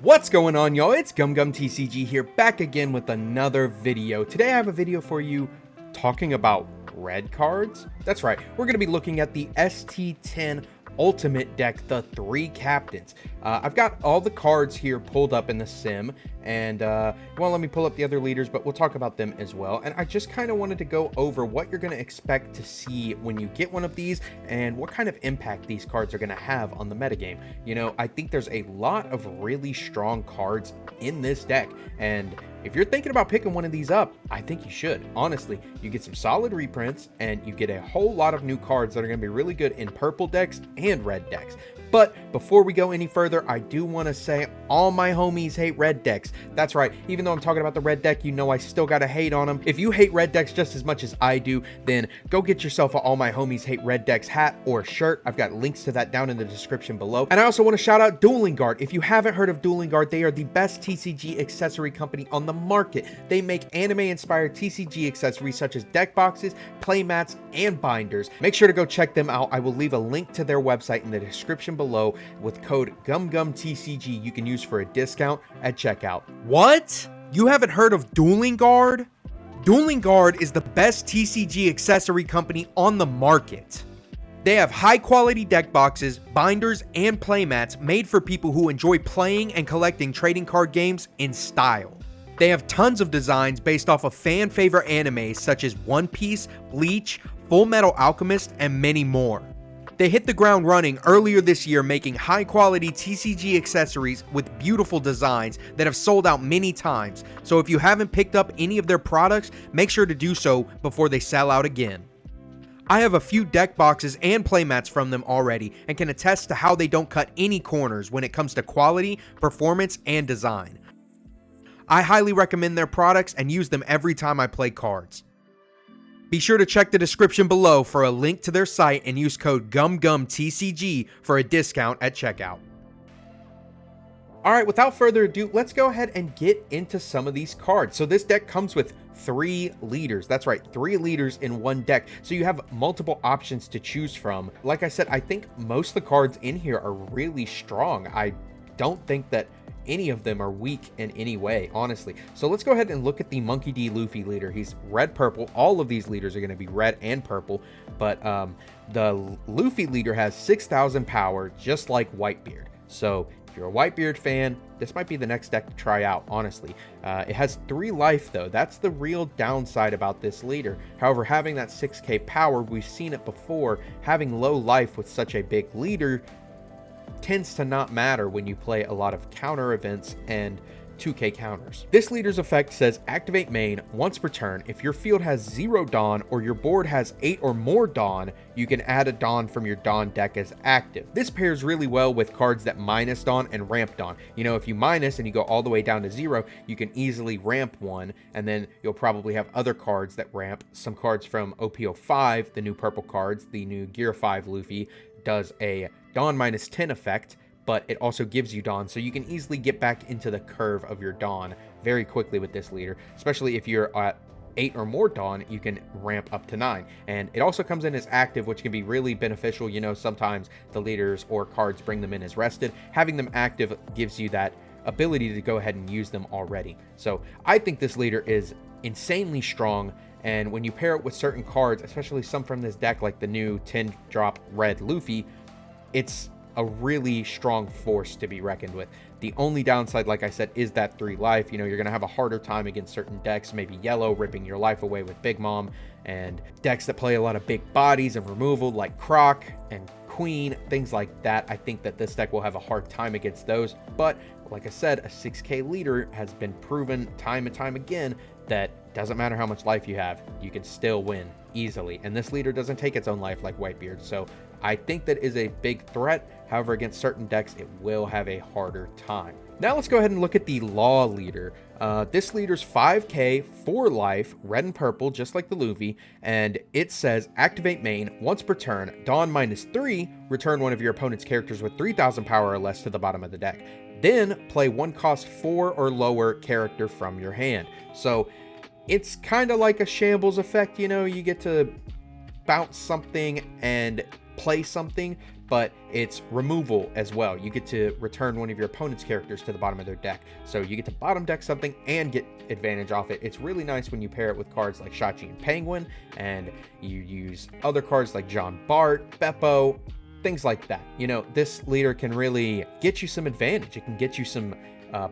What's going on, y'all? It's GumGumTCG here, back again with another video. Today I have a video for you talking about red cards. That's right, we're going to be looking at the ST10 Ultimate deck, the 3 captains. I've got all the cards here pulled up in the sim, and well, let me pull up the other leaders, but we'll talk about them as well. And I just kind of wanted to go over what you're going to expect to see when you get one of these and what kind of impact these cards are going to have on the metagame. You know, I think there's a lot of really strong cards in this deck, and if you're thinking about picking one of these up, I think you should. Honestly, you get some solid reprints and you get a whole lot of new cards that are going to be really good in purple decks and red decks. But before we go any further, I do want to say all my homies hate red decks. That's right, even though I'm talking about the red deck, you know I still gotta hate on them. If you hate red decks just as much as I do, then go get yourself a All My Homies Hate Red Decks hat or shirt. I've got links to that down in the description below. And I also want to shout out Dueling Guard. If you haven't heard of Dueling Guard, they are the best TCG accessory company on the market. They make anime-inspired TCG accessories such as deck boxes, play mats, and binders. Make sure to go check them out. I will leave a link to their website in the description below with code GUMGUMTCG you can use for a discount at checkout. What? You haven't heard of Dueling Guard? Dueling Guard is the best TCG accessory company on the market. They have high quality deck boxes, binders, and playmats made for people who enjoy playing and collecting trading card games in style. They have tons of designs based off of fan favorite animes such as One Piece, Bleach, Full Metal Alchemist, and many more. They hit the ground running earlier this year, making high quality TCG accessories with beautiful designs that have sold out many times. So if you haven't picked up any of their products, make sure to do so before they sell out again. I have a few deck boxes and playmats from them already and can attest to how they don't cut any corners when it comes to quality, performance, and design. I highly recommend their products and use them every time I play cards. Be sure to check the description below for a link to their site and use code GUMGUMTCG for a discount at checkout. Alright, without further ado, let's go ahead and get into some of these cards. So this deck comes with 3 leaders. That's right, 3 leaders in one deck. So you have multiple options to choose from. Like I said, I think most of the cards in here are really strong. I don't think that any of them are weak in any way, honestly. So let's go ahead and look at the Monkey D. Luffy leader. He's red purple. All of these leaders are going to be red and purple, but the Luffy leader has 6,000 power, just like Whitebeard. So if you're a Whitebeard fan, this might be the next deck to try out, honestly. It has 3 life though. That's the real downside about this leader. However, having that 6k power, we've seen it before, having low life with such a big leader tends to not matter when you play a lot of counter events and 2k counters. This leader's effect says activate main once per turn. If your field has 0 Dawn or your board has 8 or more Dawn, you can add a Dawn from your Dawn deck as active. This pairs really well with cards that minus Dawn and ramp Dawn. You know, if you minus and you go all the way down to 0, you can easily ramp one, and then you'll probably have other cards that ramp. Some cards from OP05, the new purple cards, the new Gear 5 Luffy, does a Dawn minus 10 effect, but it also gives you Dawn, so you can easily get back into the curve of your Dawn very quickly with this leader, especially if you're at 8 or more Dawn, you can ramp up to 9. And it also comes in as active, which can be really beneficial. You know, sometimes the leaders or cards bring them in as rested. Having them active gives you that ability to go ahead and use them already. So I think this leader is insanely strong, and when you pair it with certain cards, especially some from this deck like the new 10-drop red Luffy, it's a really strong force to be reckoned with. The only downside, like I said, is that 3 life. You know, you're going to have a harder time against certain decks, maybe yellow ripping your life away with Big Mom, and decks that play a lot of big bodies and removal like Croc and Queen, things like that. I think that this deck will have a hard time against those, but like I said, a 6k leader has been proven time and time again that doesn't matter how much life you have, you can still win easily. And this leader doesn't take its own life like Whitebeard, so I think that is a big threat. However, against certain decks, it will have a harder time. Now let's go ahead and look at the Law leader. This leader's 5k, 4 life, red and purple, just like the Luffy, and it says activate main once per turn, Dawn minus 3, return one of your opponent's characters with 3,000 power or less to the bottom of the deck. Then play 1 cost 4 or lower character from your hand. So it's kind of like a shambles effect, you know, you get to bounce something and play something, but it's removal as well. You get to return one of your opponent's characters to the bottom of their deck. So you get to bottom deck something and get advantage off it. It's really nice when you pair it with cards like Shachi and Penguin, and you use other cards like John Bart, Beppo, things like that. You know, this leader can really get you some advantage. It can get you some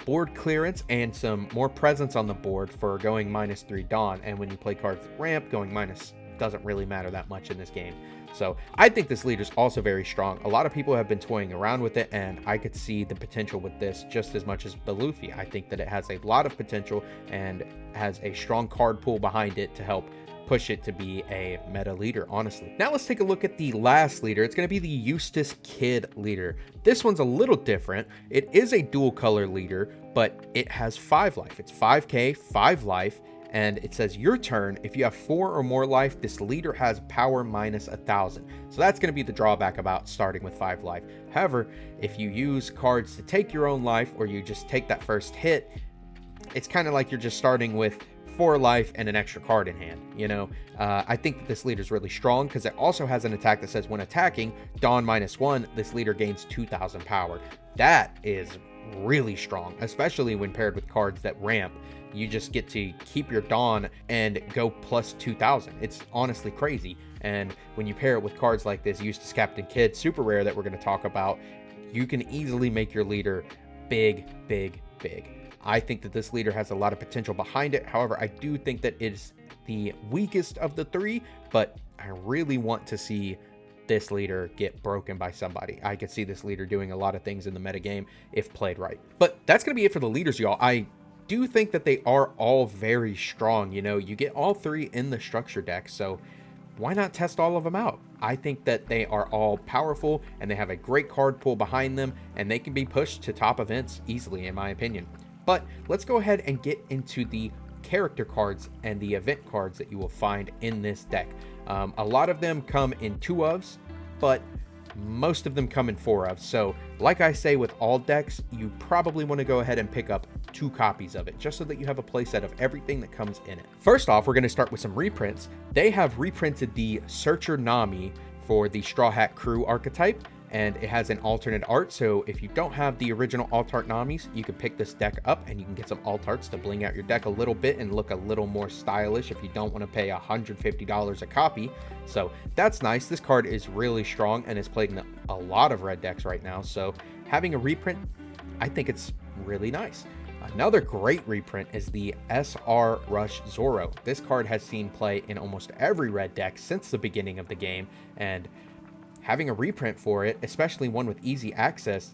board clearance and some more presence on the board for going -3 Dawn. And when you play cards like Ramp, going minus doesn't really matter that much in this game. So I think this leader is also very strong. A lot of people have been toying around with it, and I could see the potential with this just as much as the Luffy. I think that it has a lot of potential and has a strong card pool behind it to help push it to be a meta leader, honestly. Now let's take a look at the last leader. It's going to be the Eustace Kid leader. This one's a little different. It is a dual color leader, but it has 5 life. It's 5k, 5 life, and it says your turn. If you have 4 or more life, this leader has power -1000. So that's going to be the drawback about starting with 5 life. However, if you use cards to take your own life, or you just take that first hit, it's kind of like you're just starting with 4 life and an extra card in hand. You know, I think that this leader is really strong because it also has an attack that says when attacking Dawn -1, this leader gains 2000 power. That is really strong, especially when paired with cards that ramp. You just get to keep your Dawn and go plus 2000. It's honestly crazy. And when you pair it with cards like this Eustace Captain Kidd super rare that we're going to talk about, you can easily make your leader big, big, big. I think that this leader has a lot of potential behind it. However, I do think that it's the weakest of the 3, but I really want to see this leader get broken by somebody. I could see this leader doing a lot of things in the metagame if played right. But that's going to be it for the leaders, y'all. I do think that they are all very strong. You know, you get all 3 in the structure deck, so why not test all of them out? I think that they are all powerful, and they have a great card pool behind them, and they can be pushed to top events easily, in my opinion. But let's go ahead and get into the character cards and the event cards that you will find in this deck. A lot of them come in 2-ofs, but most of them come in 4-ofs. So like I say with all decks, you probably want to go ahead and pick up 2 copies of it, just so that you have a playset of everything that comes in it. First off, we're going to start with some reprints. They have reprinted the Searcher Nami for the Straw Hat Crew archetype, and it has an alternate art. So if you don't have the original alt art Namis, you can pick this deck up and you can get some alt arts to bling out your deck a little bit and look a little more stylish if you don't want to pay $150 a copy. So that's nice. This card is really strong and is played in a lot of red decks right now. So having a reprint, I think it's really nice. Another great reprint is the SR Rush Zoro. This card has seen play in almost every red deck since the beginning of the game, and having a reprint for it, especially one with easy access,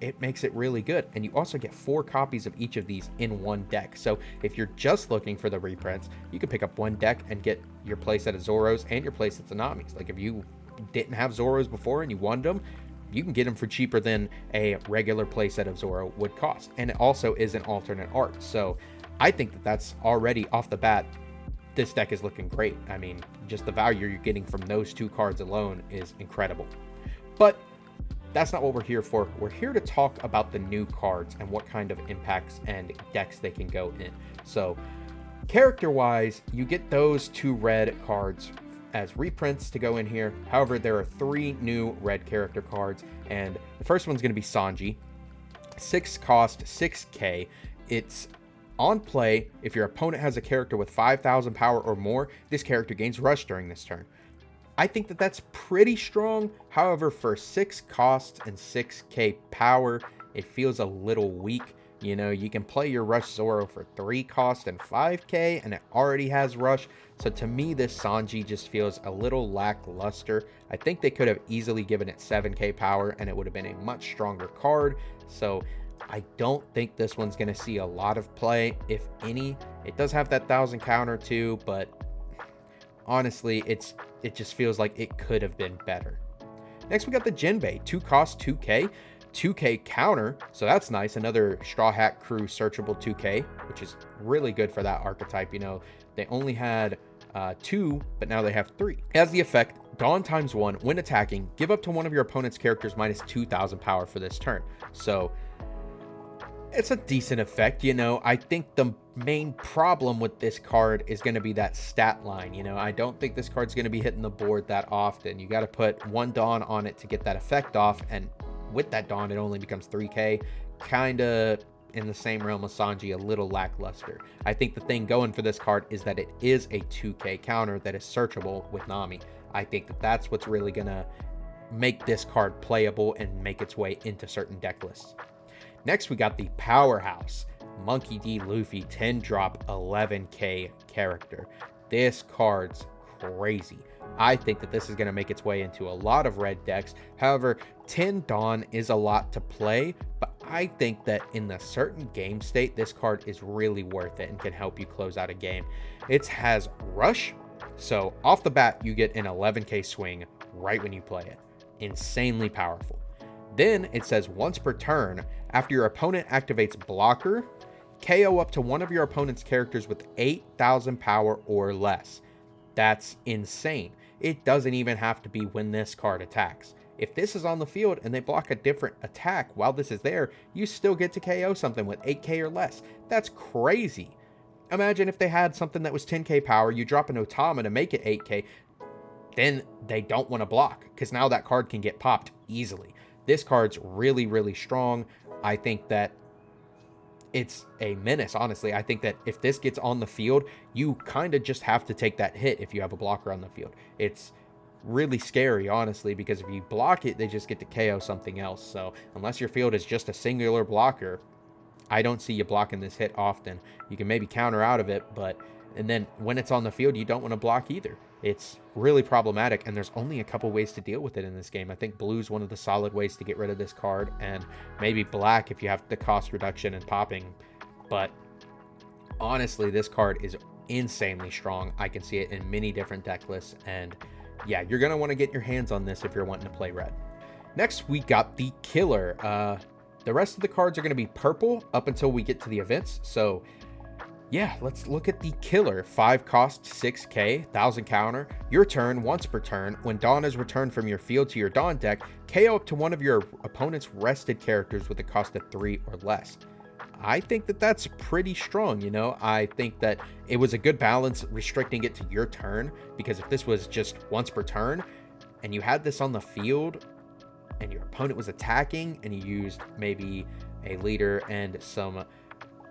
it makes it really good. And you also get 4 copies of each of these in one deck. So if you're just looking for the reprints, you can pick up one deck and get your playset of Zoros and your playset of Namis. Like if you didn't have Zoros before and you wanted them, you can get them for cheaper than a regular playset of Zoro would cost. And it also is an alternate art. So I think that that's already off the bat, this deck is looking great. I mean, just the value you're getting from those 2 cards alone is incredible. But that's not what we're here for. We're here to talk about the new cards and what kind of impacts and decks they can go in. So character-wise, you get those 2 red cards as reprints to go in here. However, there are 3 new red character cards, and the first one's going to be Sanji. 6 cost, 6k. It's on play. If your opponent has a character with 5000 power or more, this character gains rush during this turn. I think that that's pretty strong. However, for 6 cost and 6k power, it feels a little weak. You know, you can play your Rush Zoro for 3 cost and 5k, and it already has rush. So to me, this Sanji just feels a little lackluster. I think they could have easily given it 7k power, and it would have been a much stronger card. So I don't think this one's going to see a lot of play, if any. It does have that 1000 counter too, but honestly, it just feels like it could have been better. Next, we got the Jinbei. 2 cost, 2k. 2k counter, so that's nice. Another Straw Hat Crew searchable 2k, which is really good for that archetype. You know, they only had 2, but now they have 3. It has the effect, Dawn ×1. When attacking, give up to one of your opponent's characters -2000 power for this turn. So It's a decent effect, you know. I think the main problem with this card is going to be that stat line. You know, I don't think this card's going to be hitting the board that often. You got to put one Dawn on it to get that effect off, and with that Dawn, it only becomes 3k. Kind of in the same realm as Sanji, a little lackluster. I think the thing going for this card is that it is a 2k counter that is searchable with Nami. I think that that's what's really going to make this card playable and make its way into certain deck lists. Next, we got the Powerhouse Monkey D. Luffy 10 drop 11k character. This card's crazy. I think that this is going to make its way into a lot of red decks. However, 10 Dawn is a lot to play, but I think that in the certain game state, this card is really worth it and can help you close out a game. It has Rush, so off the bat, you get an 11k swing right when you play it. Insanely powerful. Then it says once per turn, after your opponent activates Blocker, KO up to one of your opponent's characters with 8,000 power or less. That's insane. It doesn't even have to be when this card attacks. If this is on the field and they block a different attack while this is there, you still get to KO something with 8k or less. That's crazy. Imagine if they had something that was 10k power, you drop an Otama to make it 8k, then they don't want to block because now that card can get popped easily. This card's really, really strong. I think that it's a menace, honestly. I think that if this gets on the field, you kind of just have to take that hit if you have a blocker on the field. It's really scary, honestly, because if you block it, they just get to KO something else. So unless your field is just a singular blocker, I don't see you blocking this hit often. You can maybe counter out of it, and then when it's on the field, you don't want to block either. It's really problematic, and there's only a couple ways to deal with it in this game. I think blue's one of the solid ways to get rid of this card, and maybe black if you have the cost reduction and popping. But honestly, this card is insanely strong. I can see it in many different deck lists, and yeah, you're going to want to get your hands on this if you're wanting to play red. Next, we got the Killer. The rest of the cards are going to be purple up until we get to the events, so yeah, let's look at the Killer. 5 cost, 6k, 1000 counter. Your turn, once per turn. When Dawn is returned from your field to your Dawn deck, KO up to one of your opponent's rested characters with a cost of 3 or less. I think that that's pretty strong, you know. I think that it was a good balance restricting it to your turn, because if this was just once per turn and you had this on the field and your opponent was attacking and you used maybe a leader and some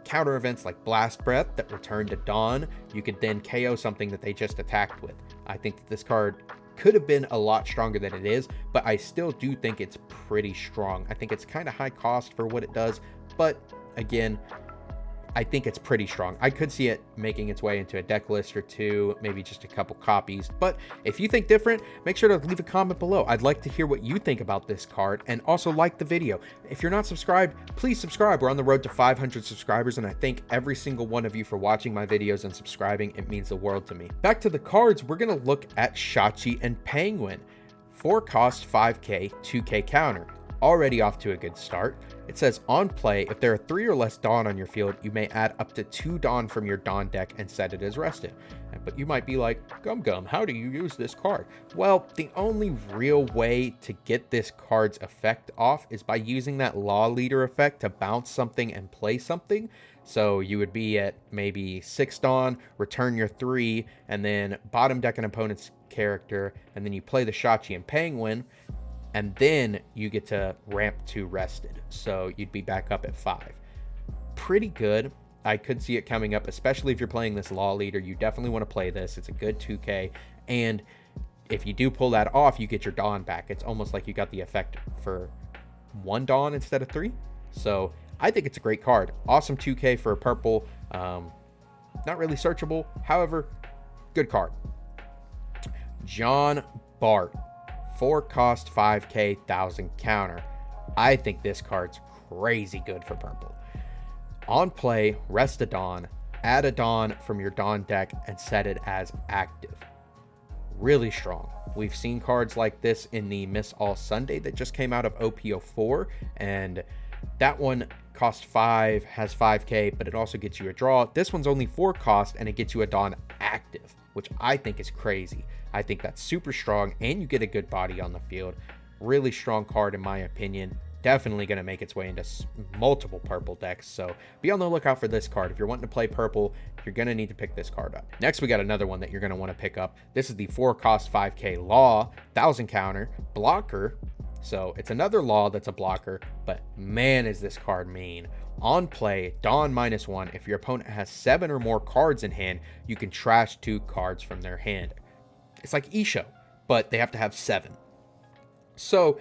counter events like Blast Breath that return to Dawn, you could then KO something that they just attacked with. I think that this card could have been a lot stronger than it is, but I still do think it's pretty strong. I think it's kind of high cost for what it does, but again, I think it's pretty strong. I could see it making its way into a deck list or two, maybe just a couple copies. But if you think different, make sure to leave a comment below. I'd like to hear what you think about this card, and also like the video. If you're not subscribed, please subscribe. We're on the road to 500 subscribers, and I thank every single one of you for watching my videos and subscribing. It means the world to me. Back to the cards, we're going to look at Shachi and Penguin. 4 cost, 5k, 2k counter. Already off to a good start. It says on play, if there are 3 or less Dawn on your field, you may add up to 2 Dawn from your Dawn deck and set it as rested. But you might be like, Gum, how do you use this card? Well, the only real way to get this card's effect off is by using that Law Leader effect to bounce something and play something. So you would be at maybe 6 Dawn, return your 3, and then bottom deck an opponent's character, and then you play the Shachi and Penguin, and then you get to ramp to rested. So you'd be back up at 5. Pretty good. I could see it coming up, especially if you're playing this Law Leader. You definitely want to play this. It's a good 2k. And if you do pull that off, you get your Dawn back. It's almost like you got the effect for 1 Dawn instead of 3. So I think it's a great card. Awesome 2k for a purple. Not really searchable. However, good card. John Bart. 4 cost, 5k, 1000 counter. I think this card's crazy good for purple. On play, rest a Dawn, add a Dawn from your Dawn deck, and set it as active. Really strong. We've seen cards like this in the Miss All Sunday that just came out of OP04, and that one cost 5, has 5k, but it also gets you a draw. This one's only 4 cost, and it gets you a Dawn active, which I think is crazy. I think that's super strong, and you get a good body on the field. Really strong card in my opinion. definitely going to make its way into multiple purple decks. So be on the lookout for this card. If you're wanting to play purple, you're going to need to pick this card up. Next, we got another one that you're going to want to pick up. This is the 4-cost 5k Law, 1000 counter, blocker. So it's another Law that's a blocker, but man, is this card mean. On play, Dawn -1. If your opponent has 7 or more cards in hand, you can trash 2 cards from their hand. It's like Isho, but they have to have 7. So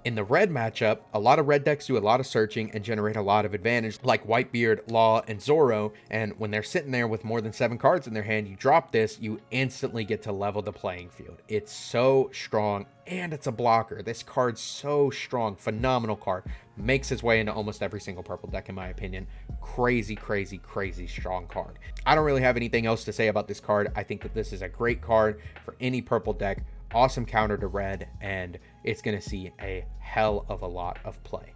in the red matchup, a lot of red decks do a lot of searching and generate a lot of advantage, like Whitebeard, Law, and Zoro. And when they're sitting there with more than 7 cards in their hand, you drop this, you instantly get to level the playing field. It's so strong, and it's a blocker. This card's so strong, phenomenal card. Makes its way into almost every single purple deck, in my opinion. Crazy, crazy, crazy strong card. I don't really have anything else to say about this card. I think that this is a great card for any purple deck. Awesome counter to red, and it's going to see a hell of a lot of play.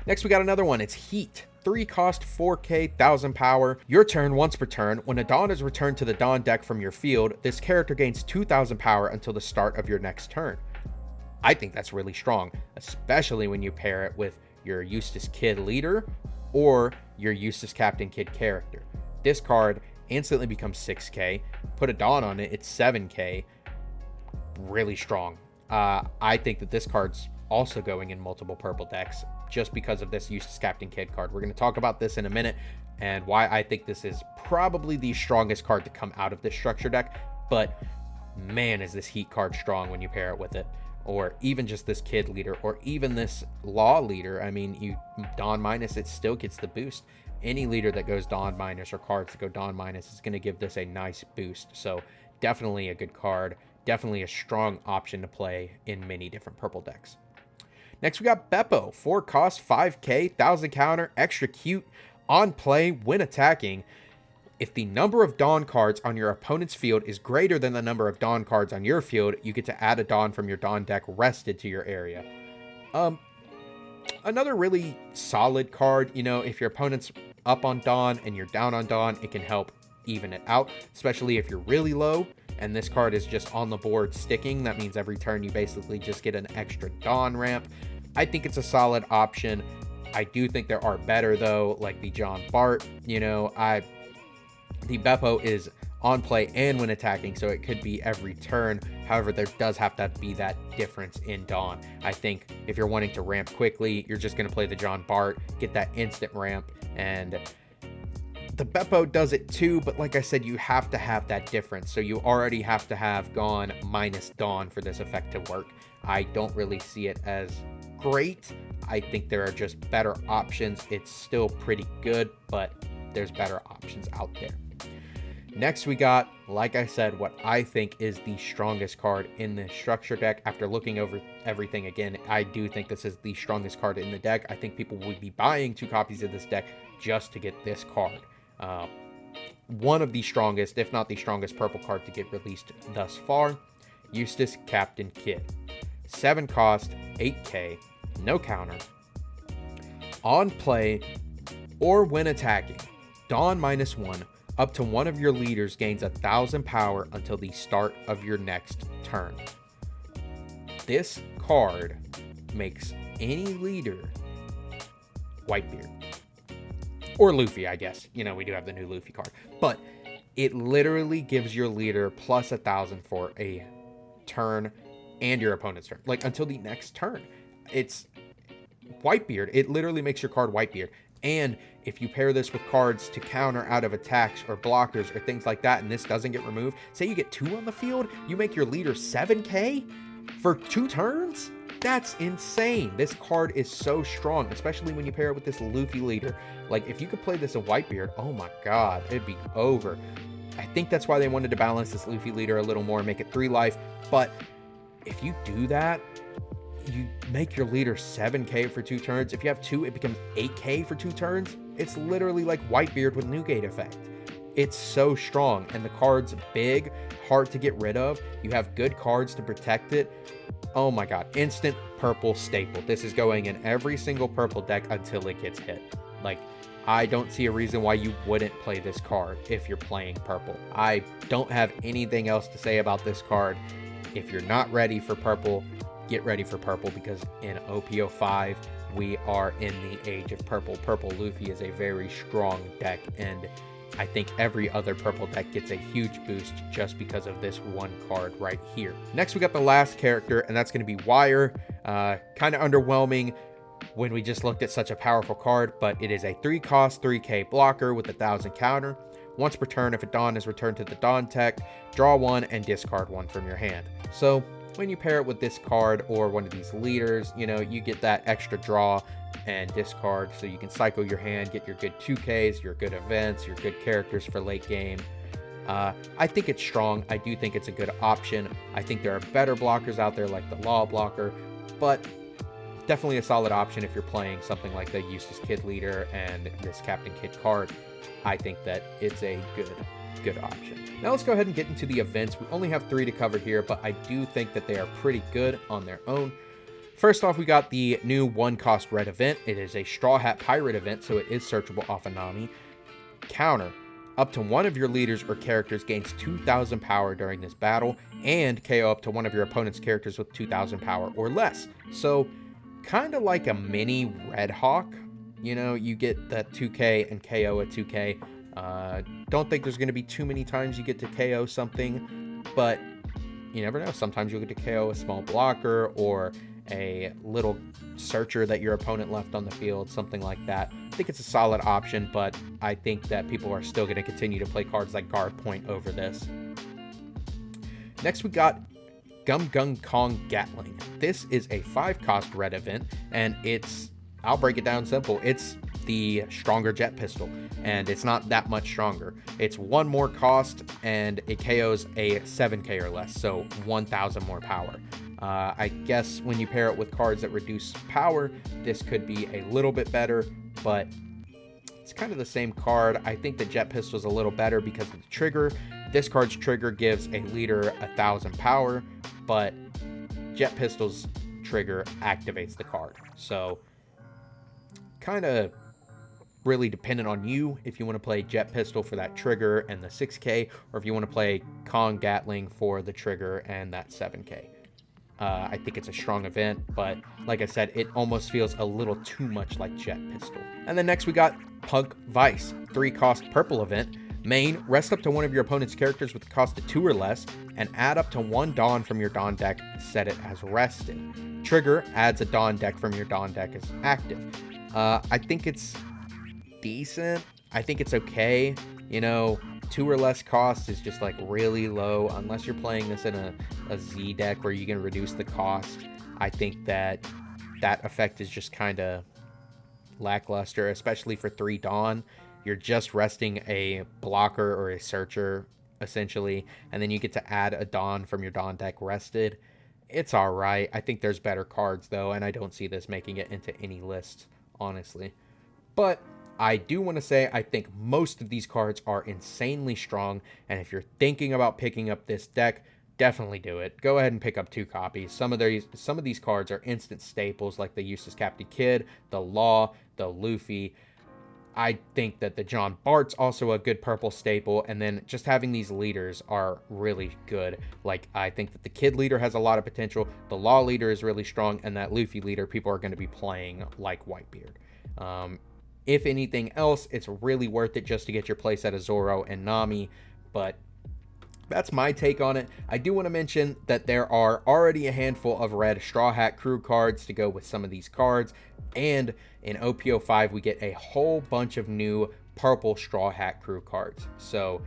Next, we got another one. It's Heat. 3-cost, 4k, 1000 power. Your turn once per turn. When a Dawn is returned to the Dawn deck from your field, this character gains 2000 power until the start of your next turn. I think that's really strong, especially when you pair it with your Eustace Kid leader or your Eustace Captain Kid character. This card instantly becomes 6k. Put a Dawn on it, it's 7k. Really strong. I think that this card's also going in multiple purple decks just because of this Eustace Captain Kid card. We're going to talk about this in a minute and why I think this is probably the strongest card to come out of this structure deck. But man, is this Heat card strong when you pair it with it, or even just this Kid leader, or even this Law leader. I mean, you Dawn minus, it still gets the boost. Any leader that goes Dawn minus or cards that go Dawn minus is going to give this a nice boost. So definitely a good card. Definitely a strong option to play in many different purple decks. Next, we got Beppo. 4-cost, 5k, 1000 counter, extra cute. On play, when attacking, if the number of Dawn cards on your opponent's field is greater than the number of Dawn cards on your field, you get to add a Dawn from your Dawn deck rested to your area. Another really solid card. You know, if your opponent's up on Dawn and you're down on Dawn, it can help even it out, especially if you're really low and this card is just on the board sticking. That means every turn you basically just get an extra Dawn ramp. I think it's a solid option. I do think there are better though, like the John Bart. You know, the Beppo is on play and when attacking, so it could be every turn. However, there does have to be that difference in Dawn. I think if you're wanting to ramp quickly, you're just going to play the John Bart, get that instant ramp, and the Beppo does it too, but like I said, you have to have that difference. So you already have to have gone minus Dawn for this effect to work. I don't really see it as great. I think there are just better options. It's still pretty good, but there's better options out there. Next, we got, like I said, what I think is the strongest card in this structure deck. After looking over everything again, I do think this is the strongest card in the deck. I think people would be buying 2 copies of this deck just to get this card. One of the strongest, if not the strongest purple card to get released thus far, Eustace Captain Kid. 7 cost, 8k, no counter. On play or when attacking, Dawn -1, up to one of your leaders gains 1000 power until the start of your next turn. This card makes any leader Whitebeard. Or Luffy, I guess. You know, we do have the new Luffy card. But it literally gives your leader plus 1000 for a turn and your opponent's turn. Like, until the next turn. It's Whitebeard. It literally makes your card Whitebeard. And if you pair this with cards to counter out of attacks or blockers or things like that, and this doesn't get removed, say you get 2 on the field, you make your leader 7k for 2 turns? That's insane. This card is so strong, especially when you pair it with this Luffy leader. Like, if you could play this in Whitebeard, oh my god, it'd be over. I think that's why they wanted to balance this Luffy leader a little more and make it 3 life. But if you do that, you make your leader 7k for 2 turns. If you have 2, it becomes 8k for 2 turns. It's literally like Whitebeard with Newgate effect. It's so strong, and the card's big, hard to get rid of. You have good cards to protect it. Oh my god, instant purple staple. This is going in every single purple deck until it gets hit. Like, I don't see a reason why you wouldn't play this card if you're playing purple. I don't have anything else to say about this card. If you're not ready for purple, get ready for purple, because in OPO5 we are in the age of purple. Purple Luffy is a very strong deck, and I think every other purple deck gets a huge boost just because of this one card right here. Next, we got the last character, and that's going to be Wire. Kind of underwhelming when we just looked at such a powerful card, but it is a 3-cost, 3k blocker with 1000 counter. Once per turn, if a Dawn is returned to the Dawn tech, draw 1 and discard 1 from your hand. So when you pair it with this card or one of these leaders, you know, you get that extra draw and discard, so you can cycle your hand, get your good 2Ks, your good events, your good characters for late game. I think it's strong. I do think it's a good option. I think there are better blockers out there like the Law blocker, but definitely a solid option if you're playing something like the Eustace Kid leader and this Captain Kid card. I think that it's a good option. Now let's go ahead and get into the events. We only have 3 to cover here, but I do think that they are pretty good on their own. First off, we got the new 1-cost red event. It is a Straw Hat Pirate event, so it is searchable off of Nami. Counter: up to one of your leaders or characters gains 2000 power during this battle, and KO up to one of your opponent's characters with 2000 power or less. So kind of like a mini Red Hawk. You know, you get that 2k and KO a 2k. Don't think there's going to be too many times you get to KO something, but you never know. Sometimes you'll get to KO a small blocker or a little searcher that your opponent left on the field, something like that. I think it's a solid option, but I think that people are still going to continue to play cards like Guard Point over this. Next, we got GUMGUMTCG Gatling. This is a 5-cost red event, and I'll break it down simple. It's the stronger jet pistol, and it's not that much stronger. It's 1 more cost, and it KOs a 7k or less, so 1000 more power. I guess when you pair it with cards that reduce power, this could be a little bit better, but it's kind of the same card. I think the jet pistol is a little better because of the trigger. This card's trigger gives a leader 1000 power, but jet pistol's trigger activates the card. So kind of really dependent on you if you want to play jet pistol for that trigger and the 6k, or if you want to play Kong Gatling for the trigger and that 7k. I think it's a strong event, but like I said, it almost feels a little too much like jet pistol. And then next we got Punk Vice, 3-cost purple event. Main: rest up to one of your opponent's characters with a cost of 2 or less, and add up to 1 Dawn from your Dawn deck, set it as rested. Trigger: adds a Dawn deck from your Dawn deck as active. I think it's decent. I think it's okay. You know, 2 or less cost is just like really low, unless you're playing this in a Z deck where you can reduce the cost. I think that effect is just kind of lackluster, especially for 3 Dawn. You're just resting a blocker or a searcher essentially, and then you get to add a Dawn from your Dawn deck rested. It's all right. I think there's better cards though, and I don't see this making it into any list, honestly. But I do want to say I think most of these cards are insanely strong, and if you're thinking about picking up this deck, definitely do it. Go ahead and pick up 2 copies. Some of these cards are instant staples, like the Eustace Captain Kid, the Law, the Luffy. I think that the John Bart's also a good purple staple, and then just having these leaders are really good. Like, I think that the Kid leader has a lot of potential, the Law leader is really strong, and that Luffy leader people are going to be playing like Whitebeard. If anything else, it's really worth it just to get your playset of Zoro and Nami, but that's my take on it. I do want to mention that there are already a handful of red Straw Hat Crew cards to go with some of these cards, and in OPO5 we get a whole bunch of new purple Straw Hat Crew cards. So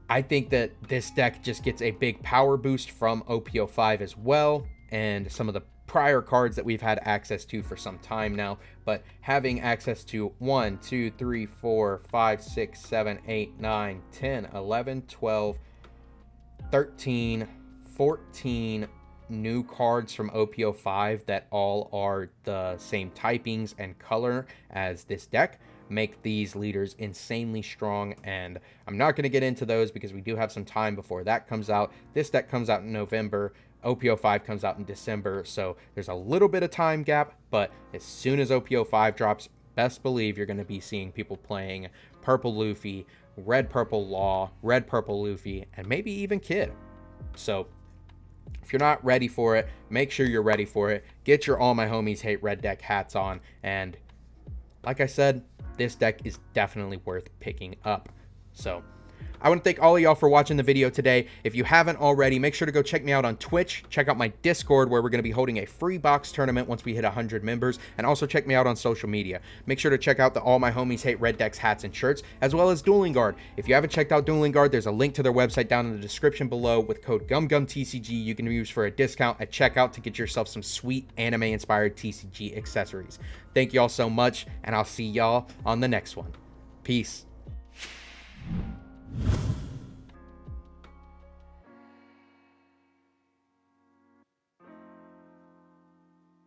I think that this deck just gets a big power boost from OPO5 as well, and some of the prior cards that we've had access to for some time now, but having access to 1, 2, 3, 4, 5, 6, 7, 8, 9, 10, 11, 12, 13, 14 new cards from OPO5 that all are the same typings and color as this deck make these leaders insanely strong, and I'm not going to get into those because we do have some time before that comes out. This deck comes out in November. OPO5 comes out in December, so there's a little bit of time gap, but as soon as OPO5 drops, best believe you're going to be seeing people playing Purple Luffy, Red Purple Law, Red Purple Luffy, and maybe even Kid. So If you're not ready for it, make sure you're ready for it. Get your All My Homies Hate Red deck hats on. And like I said, this deck is definitely worth picking up. So I want to thank all of y'all for watching the video today. If you haven't already, make sure to go check me out on Twitch. Check out my Discord, where we're going to be holding a free box tournament once we hit 100 members. And also check me out on social media. Make sure to check out the All My Homies Hate Red decks, hats, and shirts, as well as Dueling Guard. If you haven't checked out Dueling Guard, there's a link to their website down in the description below with code GUMGUMTCG you can use for a discount at checkout to get yourself some sweet anime-inspired TCG accessories. Thank y'all so much, and I'll see y'all on the next one. Peace.